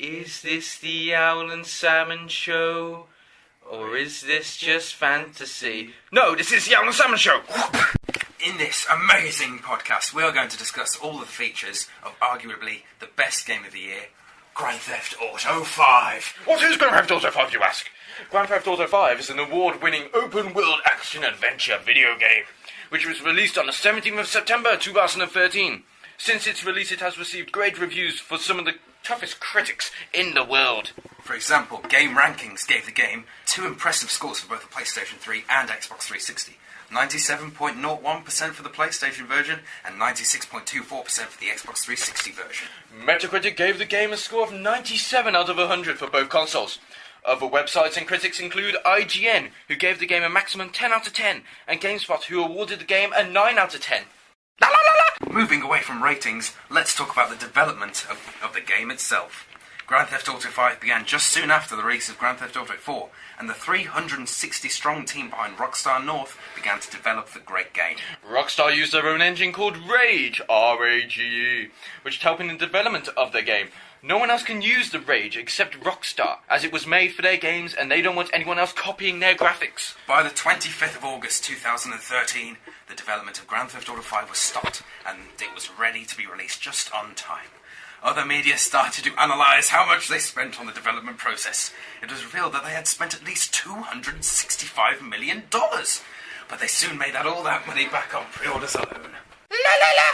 Is this the Owl and Salmon Show? Or is this just fantasy? No, this is the Owl and Salmon Show! In this amazing podcast, we are going to discuss all of the features of arguably the best game of the year, Grand Theft Auto 5. What is Grand Theft Auto 5, you ask? Grand Theft Auto 5 is an award-winning open-world action-adventure video game, which was released on the 17th of September 2013. Since its release, it has received great reviews for some of the toughest critics in the world. For example, Game Rankings gave the game two impressive scores for both the PlayStation 3 and Xbox 360. 97.01% for the PlayStation version and 96.24% for the Xbox 360 version. Metacritic gave the game a score of 97 out of 100 for both consoles. Other websites and critics include IGN, who gave the game a maximum 10 out of 10, and GameSpot, who awarded the game a 9 out of 10. La la la la! Moving away from ratings, let's talk about the development of the game itself. Grand Theft Auto 5 began just soon after the release of Grand Theft Auto 4, and the 360-strong team behind Rockstar North began to develop the great game. Rockstar used their own engine called Rage, R-A-G-E, which helped in the development of their game. No one else can use the Rage except Rockstar, as it was made for their games and they don't want anyone else copying their graphics. By the 25th of August 2013, the development of Grand Theft Auto 5 was stopped, and it was ready to be released just on time. Other media started to analyse how much they spent on the development process. It was revealed that they had spent at least $265 million, but they soon made all that money back on pre-orders alone. La la la!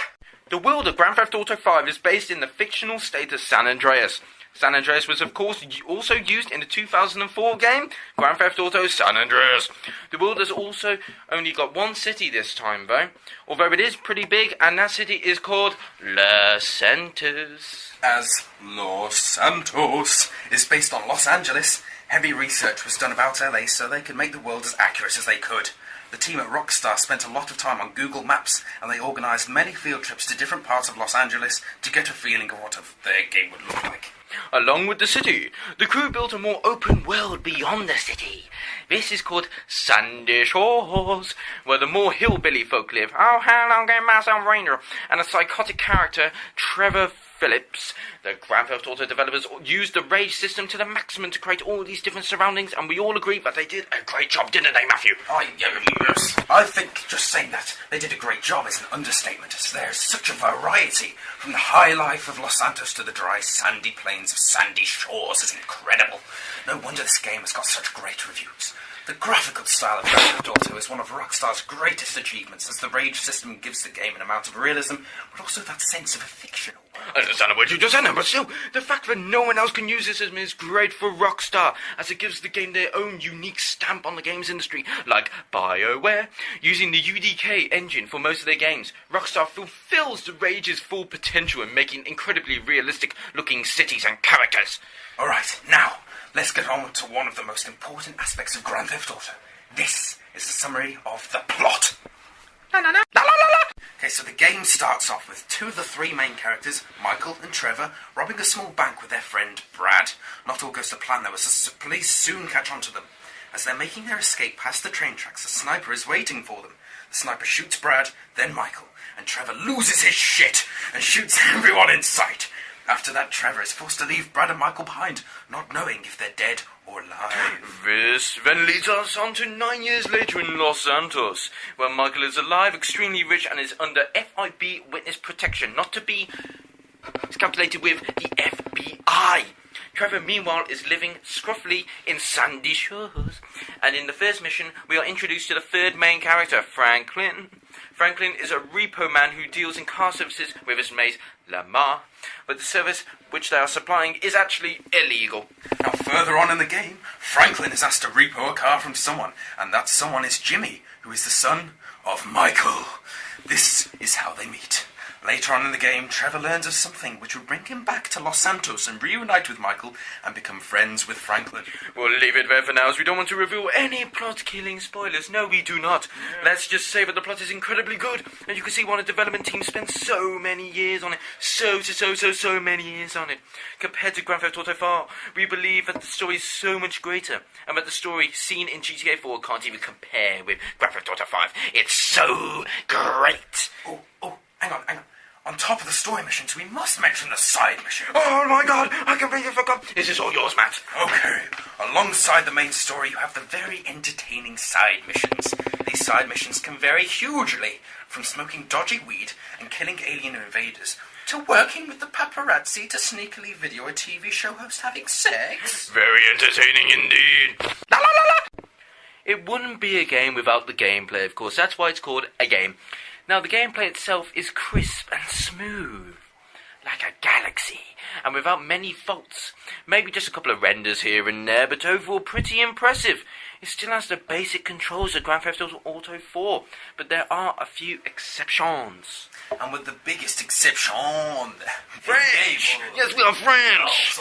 The world of Grand Theft Auto 5 is based in the fictional state of San Andreas. San Andreas was, of course, also used in the 2004 game, Grand Theft Auto San Andreas. The world has also only got one city this time, though, although it is pretty big, and that city is called Los Santos. As Los Santos is based on Los Angeles, heavy research was done about LA so they could make the world as accurate as they could. The team at Rockstar spent a lot of time on Google Maps, and they organised many field trips to different parts of Los Angeles to get a feeling of what their game would look like. Along with the city, the crew built a more open world beyond the city. This is called Sandy Shores, where the more hillbilly folk live. Oh, hello, get myself Ranger. And a psychotic character, Trevor Phillips. The Grand Theft Auto developers used the Rage system to the maximum to create all these different surroundings, and we all agree that they did a great job, didn't they, Matthew? Yes. I think just saying that they did a great job is an understatement, as there's such a variety. From the high life of Los Santos to the dry, sandy plains of Sandy Shores is incredible. No wonder this game has got such great reviews. The graphical style of Grand Theft Auto is one of Rockstar's greatest achievements, as the Rage system gives the game an amount of realism, but also that sense of a fictional world. I understand what you just said, but still, the fact that no one else can use this system is great for Rockstar, as it gives the game their own unique stamp on the games industry, like BioWare, using the UDK engine for most of their games. Rockstar fulfills the Rage's full potential in making incredibly realistic-looking cities and characters. Alright, now, let's get on to one of the most important aspects of Grand Theft Auto. This is the summary of the plot. La la la la la la. Okay, so the game starts off with two of the three main characters, Michael and Trevor, robbing a small bank with their friend Brad. Not all goes to plan though, as the police soon catch on to them. As they're making their escape past the train tracks, a sniper is waiting for them. The sniper shoots Brad, then Michael, and Trevor loses his shit and shoots everyone in sight. After that, Trevor is forced to leave Brad and Michael behind, not knowing if they're dead or alive. This then leads us on to 9 years later in Los Santos, where Michael is alive, extremely rich, and is under FIB witness protection, not to be calculated with the FBI. Trevor, meanwhile, is living scruffily in Sandy Shores. And in the first mission, we are introduced to the third main character, Franklin. Franklin is a repo man who deals in car services with his mate, Lamar, but the service which they are supplying is actually illegal. Now, further on in the game, Franklin is asked to repo a car from someone, and that someone is Jimmy, who is the son of Michael. This is how they meet. Later on in the game, Trevor learns of something which will bring him back to Los Santos and reunite with Michael and become friends with Franklin. We'll leave it there for now, as we don't want to reveal any plot-killing spoilers. No, we do not. Yeah. Let's just say that the plot is incredibly good, and you can see why the development team spent so many years on it. So many years on it. Compared to Grand Theft Auto 4, we believe that the story is so much greater, and that the story seen in GTA 4 can't even compare with Grand Theft Auto 5. It's so great! Oh, hang on. On top of the story missions, we must mention the side missions. Oh my god, I completely forgot. This is all yours, Matt. Okay. Alongside the main story, you have the very entertaining side missions. These side missions can vary hugely, from smoking dodgy weed and killing alien invaders, to working with the paparazzi to sneakily video a TV show host having sex. Very entertaining indeed. La la la la! It wouldn't be a game without the gameplay, of course. That's why it's called a game. Now, the gameplay itself is crisp and smooth, like a galaxy, and without many faults. Maybe just a couple of renders here and there, but overall pretty impressive. It still has the basic controls of Grand Theft Auto 4, but there are a few exceptions. And with the biggest exception... French! Yes, we are French!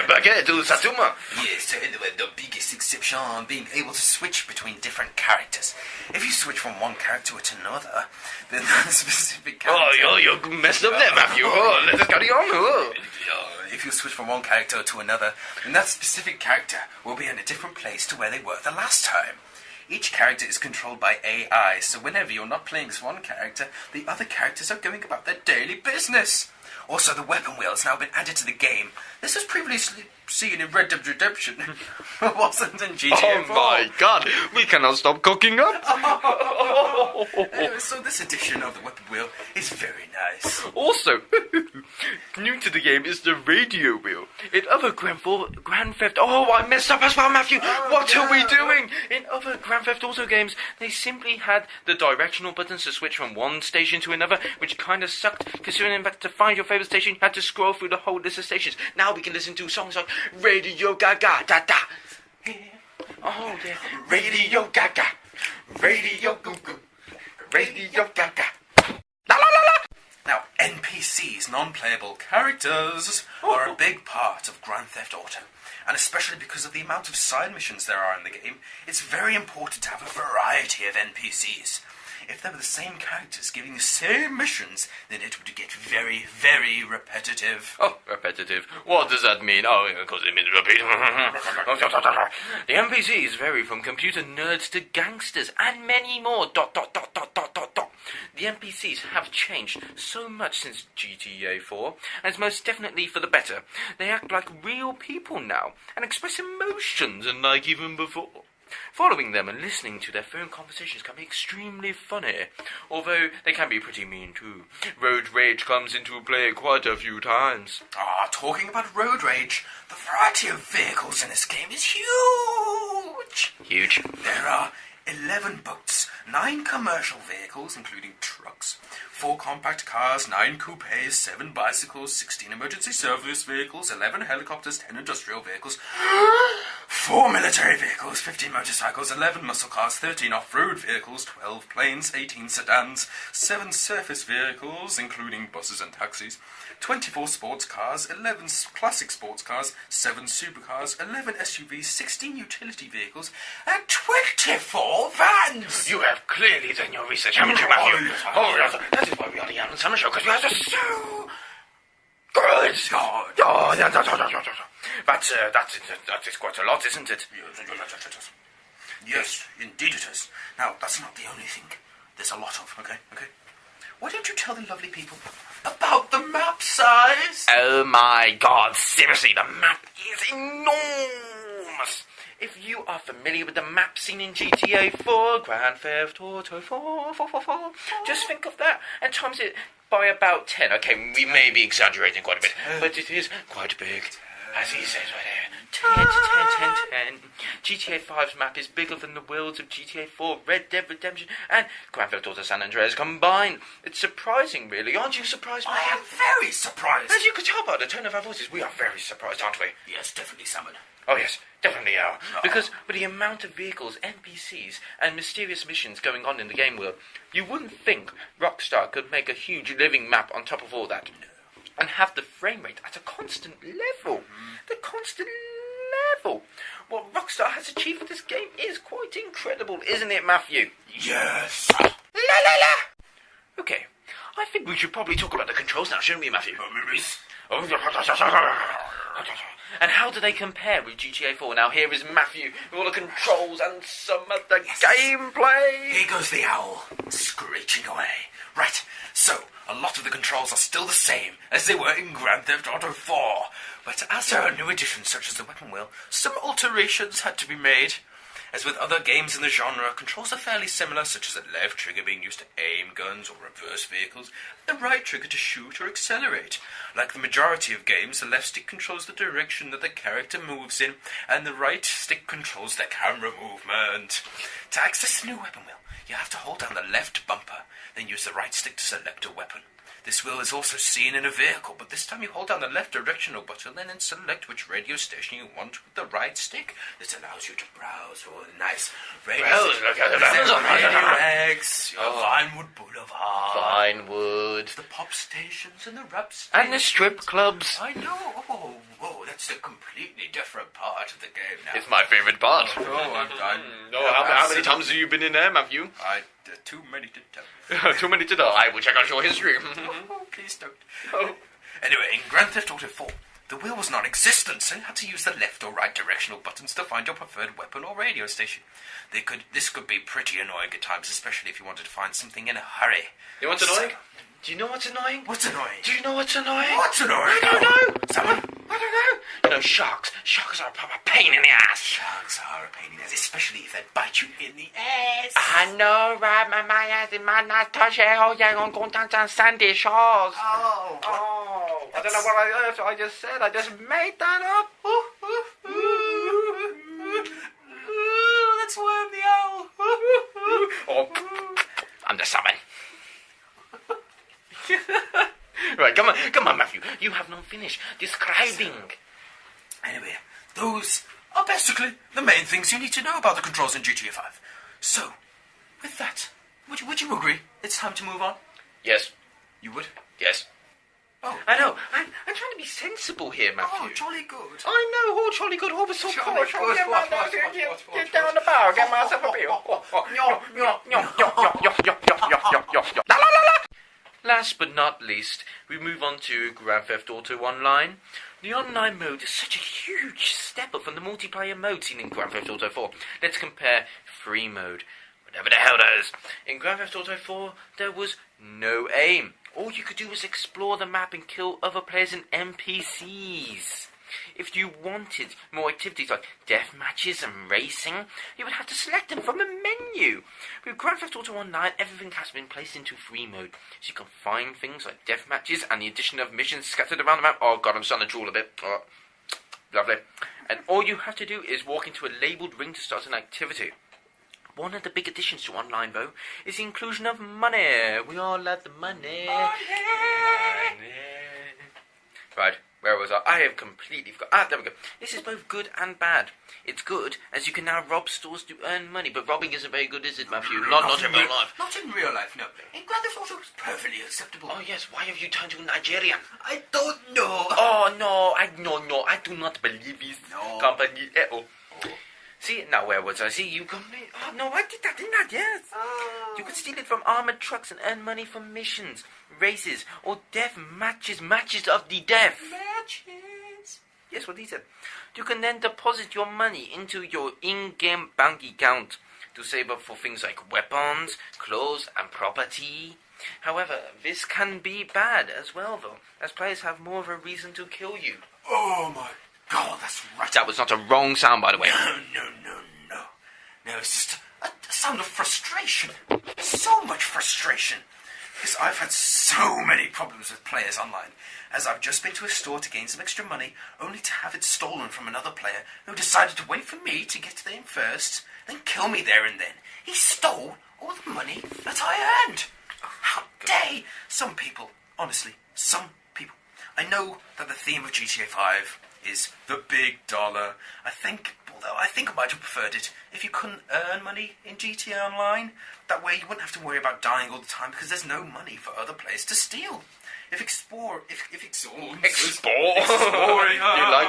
Baguette ou Satuma! Yes, the biggest exception being able to switch between different characters. If you switch from one character to another, then that specific character... Oh, you're messed up there, Matthew. Oh, let us carry on. Oh. If you switch from one character to another, then that specific character will be in a different place to where they were the last time. Each character is controlled by AI, so whenever you're not playing as one character, the other characters are going about their daily business. Also, the weapon wheel has now been added to the game. This was previously seen in Red Dead Redemption, but wasn't in GTA 4. Oh my god, we cannot stop cooking up. So this edition of the weapon wheel is very nice. Also, new to the game is the radio wheel. In other Grand Theft... Oh, I messed up as well, Matthew. What are we doing? In other Grand Theft Auto games, they simply had the directional buttons to switch from one station to another, which kind of sucked, considering that to find your favourite station, you had to scroll through the whole list of stations. Now we can listen to songs like Radio Gaga, da da. Oh, yeah. Radio Gaga. Radio Goo Goo. Radio Gaga. La la la la. Now, NPCs, non-playable characters, are a big part of Grand Theft Auto. And especially because of the amount of side missions there are in the game, it's very important to have a variety of NPCs. If they were the same characters giving the same missions, then it would get very, very repetitive. Oh, repetitive. What does that mean? Oh, because it means repeat. The NPCs vary from computer nerds to gangsters and many more. ... The NPCs have changed so much since GTA 4, and it's most definitely for the better. They act like real people now, and express emotions unlike even before. Following them and listening to their phone conversations can be extremely funny, although they can be pretty mean too. Road rage comes into play quite a few times. Talking about road rage, the variety of vehicles in this game is huge. Huge. There are 11 boats, 9 commercial vehicles, including trucks, 4 compact cars, 9 coupes, 7 bicycles, 16 emergency service vehicles, 11 helicopters, 10 industrial vehicles, 4 military vehicles, 15 motorcycles, 11 muscle cars, 13 off-road vehicles, 12 planes, 18 sedans, 7 surface vehicles, including buses and taxis, 24 sports cars, 11 classic sports cars, 7 supercars, 11 SUVs, 16 utility vehicles, and 24 vans! You have clearly done your research, haven't you, Matthew? Yes. That is why we are the Owl Salmon Show, because you guys are so good. That is quite a lot, isn't it? Yes, indeed it is. Now, that's not the only thing. There's a lot of, okay? Why don't you tell the lovely people about the map size? Oh my god, seriously, the map is enormous! If you are familiar with the map seen in GTA 4, Grand Theft Auto 4, just think of that and times it by about 10. Okay, we may be exaggerating quite a bit, but it is quite big. As he says right there, 10. GTA 5's map is bigger than the worlds of GTA 4, Red Dead Redemption, and Grand Theft Auto San Andreas combined. It's surprising, really. Aren't you surprised? I am very surprised. As you could tell by the tone of our voices, we are very surprised, aren't we? Yes, definitely, Salmon. Oh yes, definitely are. Because with the amount of vehicles, NPCs, and mysterious missions going on in the game world, you wouldn't think Rockstar could make a huge living map on top of all that. And have the frame rate at a constant level. The constant level. What Rockstar has achieved with this game is quite incredible, isn't it, Matthew? Yes. La la la! Okay, I think we should probably talk about the controls now, shouldn't we, Matthew? And how do they compare with GTA 4? Now here is Matthew with all the controls and some of the gameplay. Here goes the owl, screeching away. Right, so a lot of the controls are still the same as they were in Grand Theft Auto 4, But as there are new additions such as the weapon wheel, some alterations had to be made. As with other games in the genre, controls are fairly similar, such as the left trigger being used to aim guns or reverse vehicles, and the right trigger to shoot or accelerate. Like the majority of games, the left stick controls the direction that the character moves in, and the right stick controls the camera movement. To access the new weapon wheel, you have to hold down the left bumper, then use the right stick to select a weapon. This wheel is also seen in a vehicle, but this time you hold down the left directional button and then select which radio station you want with the right stick. This allows you to browse for a nice radio station. Look at the buttons on Radio X, your Vinewood Boulevard. Vinewood. The pop stations and the rap stations. And the strip clubs. I know. Oh, that's a completely different part of the game now. It's my favourite part. How many times have you been in there, Matthew? Too many to tell. Too many to know. I will check out your history. Please don't. Anyway, in Grand Theft Auto 4, the wheel was non-existent, so you had to use the left or right directional buttons to find your preferred weapon or radio station. This could be pretty annoying at times, especially if you wanted to find something in a hurry. You know what's annoying? Do you know what's annoying? What's annoying? Do you know what's annoying? What's annoying? I don't know. Someone? I don't know. You know, sharks. Sharks are a proper pain in the ass. Sharks are a pain in the ass, especially if they bite you in the ass. I know, right? My ass is my not touch it. Oh, yeah, I'm going down to sandy shores. Oh. I don't know what I just said. I just made that up. Let's worm the owl. Oh, I'm the salmon. Right, come on, Matthew. You have not finished describing. Anyway, those are basically the main things you need to know about the controls in GTA 5. So, with that, would you agree it's time to move on? Yes. You would? Yes. Oh. I know. I'm trying to be sensible here, Matthew. Oh, jolly good. I know. Oh, jolly good. Oh, we're so Jolly posh. good. Get down the bar. Get myself a beer. La, la, la, la. Last but not least, we move on to Grand Theft Auto Online. The online mode is such a huge step up from the multiplayer mode seen in Grand Theft Auto 4. Let's compare free mode. Whatever the hell that is. In Grand Theft Auto 4, there was no aim. All you could do was explore the map and kill other players and NPCs. If you wanted more activities like death matches and racing, you would have to select them from a menu. With Grand Theft Auto Online, everything has been placed into free mode, so you can find things like death matches and the addition of missions scattered around the map. Oh god, I'm starting to drool a bit. Oh, lovely. And all you have to do is walk into a labelled ring to start an activity. One of the big additions to online, though, is the inclusion of money. We all love the money. Money. Right. Where was I have completely forgot. There we go. This is both good and bad. It's good, as you can now rob stores to earn money, but robbing isn't very good, is it, Matthew? Not in real life. Not in real life, no. In Grand Theft Auto, it's perfectly acceptable. Oh, yes. Why have you turned to a Nigerian? I don't know. Oh, no. I do not believe this company. Oh. See, now where was I? See, you complete. Oh, no, I did that, didn't I? Yes. You could steal it from armoured trucks and earn money from missions, races, or death matches. Matches of the death. Matches. Yes, what he said. You can then deposit your money into your in-game bank account to save up for things like weapons, clothes, and property. However, this can be bad as well, though, as players have more of a reason to kill you. Oh, my God, that's right. That was not a wrong sound, by the way. No. No, it's just a sound of frustration. So much frustration. Because I've had so many problems with players online, as I've just been to a store to gain some extra money, only to have it stolen from another player who decided to wait for me to get there first, then kill me there and then. He stole all the money that I earned. How dare some people, honestly, some people. I know that the theme of GTA 5 is the big dollar. I think I might have preferred it if you couldn't earn money in GTA Online. That way you wouldn't have to worry about dying all the time because there's no money for other players to steal. Exploring. You like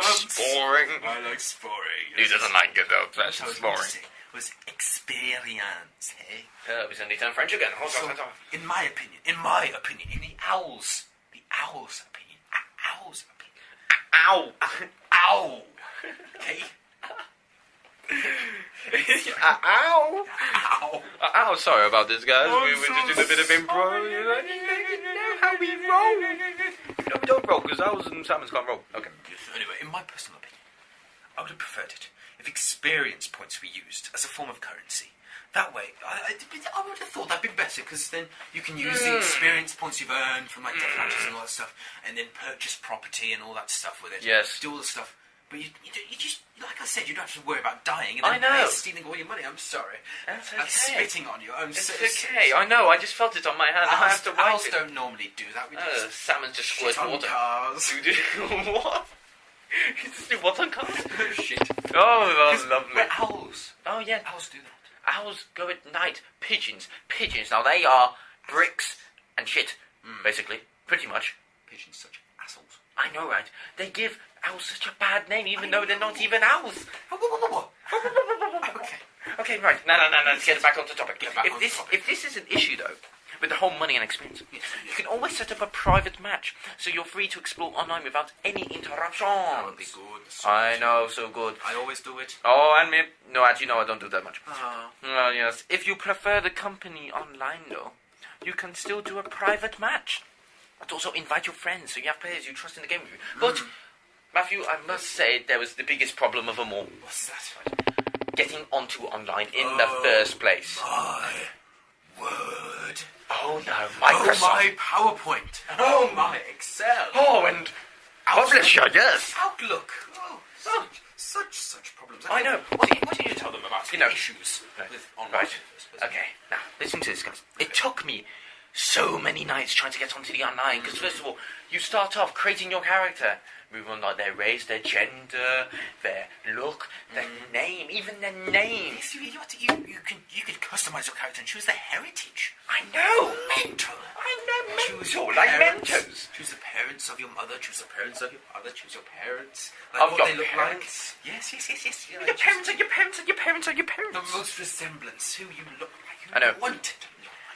sporing. I like sporing. He doesn't like it though. That's sporing. Was experience, hey? We suddenly turn French again. So, in my opinion, in the owl's opinion. Ow! Ow! Okay? Ow! Ow! Ow! Sorry about this, guys. I'm We were so just doing a bit of improv. You know how we roll. No, don't roll, because owls and salmons can't roll. Okay. Anyway, in my personal opinion, I would have preferred it if experience points were used as a form of currency. That way, I would have thought that'd be better, because then you can use the experience points you've earned from like death matches and all that stuff, and then purchase property and all that stuff with it. Yes. Do all the stuff. But you just, like I said, you don't have to worry about dying and I know. they're stealing all your money. I'm sorry. That's okay. I'm spitting on you. It's okay. I know. I just felt it on my hand. I have to wipe Owls it. don't normally do that. We just Salmons just squirt shit on water. cars. You do what? You just do what on cars? Shit. Oh, that's lovely. We're owls. Oh yeah. Owls do that. Owls go at night. Pigeons. Now they are bricks and shit, basically. Pretty much. Pigeons such assholes. I know, right? They give owls such a bad name, even though they're not even owls. Okay. Okay, right. No. Let's get back onto topic. Get back on topic. If this is an issue, though, with the whole money and expense, you can always set up a private match, so you're free to explore online without any interruptions. That would be good. I know, so good. I always do it. Oh, and me. No, actually, no, I don't do that much. Oh. Oh, yes. If you prefer the company online, though, you can still do a private match. But also invite your friends, so you have players you trust in the game with you. But, Matthew, I must say, there was the biggest problem of them all. What's that? Getting onto online in the first place. My word. Oh, no, Microsoft. Oh, my PowerPoint. Oh, my Excel. Oh, and Publisher, yes. Outlook. Oh, such problems. I know. What do you tell them about issues with online? Right. Okay, now, listen to this, guys. It took me so many nights trying to get onto the online, because first of all, you start off creating your character. Move on like their race, their gender, their look, their name, even their name. Yes, you could customize your character and choose their heritage. I know! Mental! I know, Choose mental, your like parents. Mentos. Choose the parents of your mother, choose the parents of your father, choose your parents. Of what your they look parents? like. Yes. You know, Your parents are your parents are your parents are your parents. The most resemblance, who you look like. I know. Want it.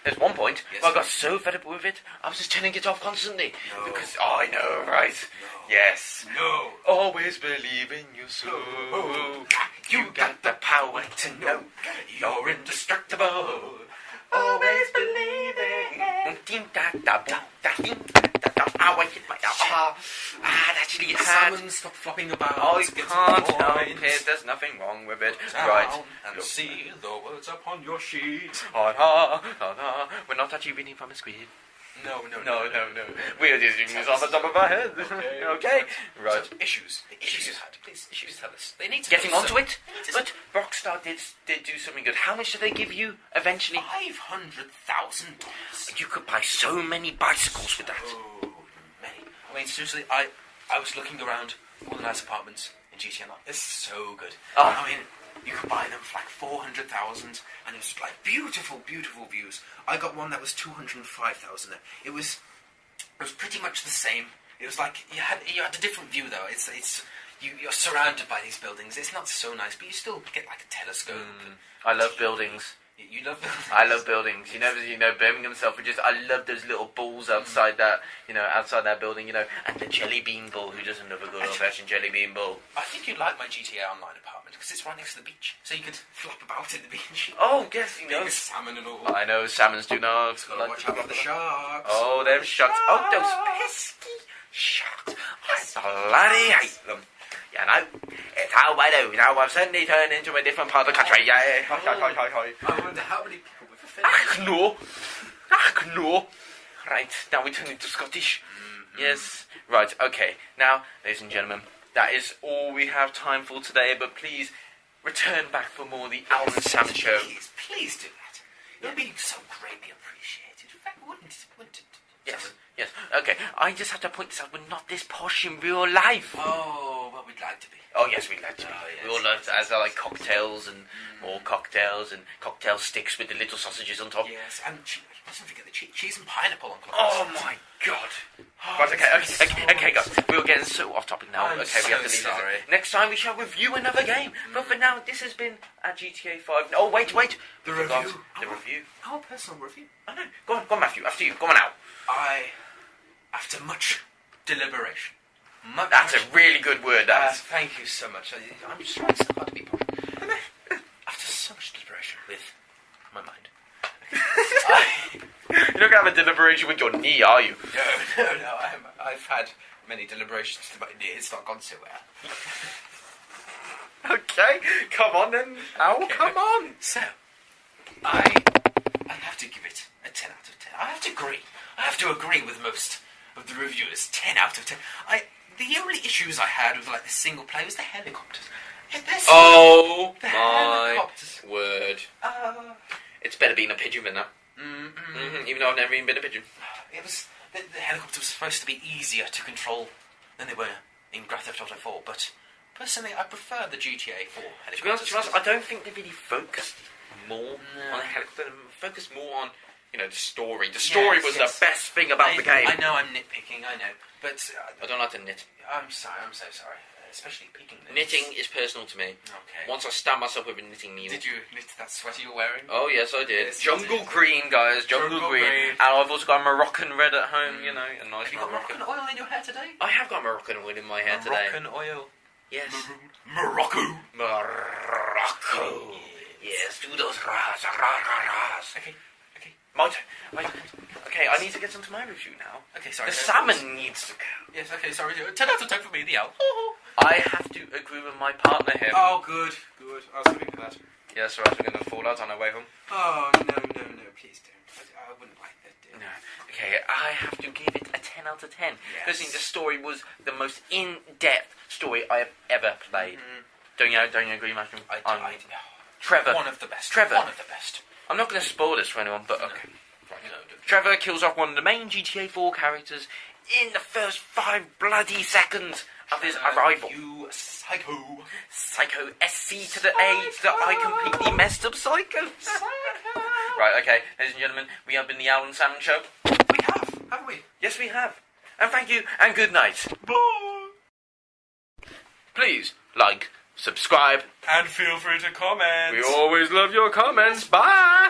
There's one point Yes. where I got so fed up with it, I was just turning it off constantly. No. Because, I know, right? No. Yes. No. Always believe in your soul. You got the power to know you're indestructible. Always believe it. I hit my that actually had. Salmon, stop flopping about. Oh, you Get to the can't help point. it. There's nothing wrong with it. Down Right. and see the words upon your sheet. We're not actually reading from a squid. No. We're just using this on the top of our head. Okay. Right. So, issues. The issues you had. Please tell us. They need to Getting know onto some- it. But Rockstar did do something good. How much did they give you eventually? $500,000. You could buy so many bicycles with that. Oh, many. I mean, seriously, I was looking around all the nice apartments in GTA Online. It's so good. Oh. I mean, you could buy them for like 400,000, and it was like beautiful views. I got one that was 205,000. It was pretty much the same. It was like you had a different view though. You're surrounded by these buildings. It's not so nice, but you still get like a telescope. I love buildings. You love buildings. I love buildings. You know, Birmingham Selfridges. I love those little balls outside that, outside that building, and the jelly bean bull. Who doesn't love a good old-fashioned jelly bean bull? I think you'd like my GTA Online apartment because it's right next to the beach, so you could flop about in the beach. Oh, yes, Big salmon and all. I know salmons do not. Gotta watch out for the sharks. Oh, them sharks. Oh, those pesky sharks. I bloody hate them. It's how I do. I've suddenly turned into a different part of the country. Yeah. I wonder how many people with a no. Right, now we turn into Scottish. Yes. Right, okay. Now, ladies and gentlemen, that is all we have time for today, but please return back for more of the Owl Salmon Show. Please do that. It would be so greatly appreciated. In fact, wouldn't it? Yes. Okay, I just have to point this out. We're not this posh in real life. Oh, well, we'd like to be. Oh, yes, we'd like to be. Oh, yes. We all love to, as I like cocktails and more cocktails and cocktail sticks with the little sausages on top. Yes, and mustn't forget the cheese and pineapple on cocktails. Oh, my God. Right, okay, guys. We were getting so off topic now. I'm we have to leave so sorry. this. Next time we shall review another game. But for now, this has been our GTA 5. Oh, wait. The review. The review. Our personal review. I know. Go on, Matthew. After you. Go on out. After much deliberation. That's a really good word, that is. Thank you so much. I'm just trying so hard to be popular. After so much deliberation with my mind. You're not going to have a deliberation with your knee, are you? No. I've had many deliberations, but it's not gone so well. Okay, come on then, Owl, Okay. come on. So, I have to give it a 10 out of 10. I have to agree. I have to agree with most of the reviewers. 10 out of 10. The only issues I had with like the single player was the helicopters. Oh the my helicopters. word. It's better being a pigeon than that. Even though I've never even been a pigeon. It was the helicopters were supposed to be easier to control than they were in Grand Theft Auto 4, but personally I prefer the GTA 4 To be honest, helicopters. I don't think they really focused more on the helicopter. They focused more on, the story. The story was the best thing about the game. I know I'm nitpicking, I know, but I don't like to knit. I'm sorry, I'm so sorry. Especially picking this. Knitting is personal to me. Okay. Once I stab myself with a knitting needle. Did you knit that sweater you're wearing? Oh yes, I did. Yes, you Jungle did. green, guys. Jungle green. green. And I've also got a Moroccan red at home. A nice Have you got Moroccan oil in your hair today? I have got Moroccan oil in my hair today. Moroccan oil. Yes. Morocco. Morocco. Yes, do those ras. Okay. Okay, I need to get onto my review now. Okay, sorry. The salmon needs to go. Yes, okay, sorry. 10 out of 10 for me, the owl. I have to agree with my partner here. Oh, good. I was hoping for that. Yes, or else we're going to fall out on our way home. Oh, no, please don't. I wouldn't like that, dear. No. Okay, I have to give it a 10 out of 10. Yes. Personally, the story was the most in-depth story I have ever played. Don't you agree, Matthew? Trevor. One of the best. Trevor. One of the best. I'm not going to spoil this for anyone, but okay. No, Trevor kills off one of the main GTA 4 characters in the first 5 bloody seconds of his arrival. You psycho. Psycho SC to the A to the I completely messed up Psycho. Right, okay, ladies and gentlemen, we have been the Owl Salmon Show. We have, haven't we? Yes, we have. And thank you, and good night. Bye. Please, like, subscribe. And feel free to comment. We always love your comments. Bye.